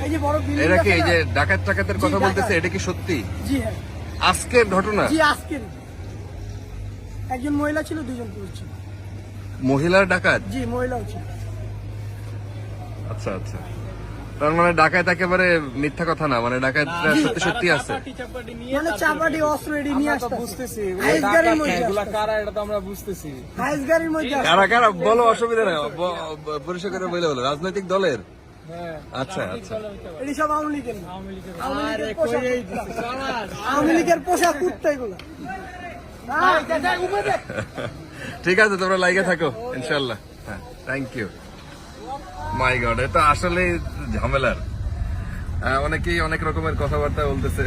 এই যে বড় বিল্ডিং এরা কি এই যে আছে না? ডাকাত টাকাতের কথা জি, বলতেছে, ডাকাত। এটা কি সত্যি জি হ্যাঁ, আজকের ঘটনা? জি আজকের একজন মহিলা ছিল, দুজন পুরুষ ছিল। মহিলার ডাকাত? জি মহিলাও ছিল। আচ্ছা আচ্ছা, তার মানে ডাকাত একেবারে মিথ্যা কথা না, মানে ডাকাত সত্যি সত্যি আছে। মানে চাপাটি অস্ত্র রেডি নিয়ে আসতে বুঝতেছি হাইস গাড়ির মধ্যে এগুলা আসতেছে। কারা এটা তো আমরা বুঝতেছি। হাইস গাড়ির মধ্যে আসতেছে। কারা কারা বলো, অসুবিধা নেই, পরিষ্কার করে বলে বলো। রাজনৈতিক দলের? হ্যাঁ আচ্ছা আচ্ছা। এটি সব আওয়ামী লীগের না। আওয়ামী আরে লীগের পোশাক কইই কুত্তা। দিছে সমাজ। আওয়ামী লীগের পোশাক কুত্তা এগুলো। ঠিক আছে, তোমরা লাইগে থাকো ইনশাল্লাহ। হ্যাঁ, থ্যাংক ইউ। মাই গড, এটা আসলে ঝামেলার। অনেকেই অনেক রকমের কথাবার্তা বলতেছে।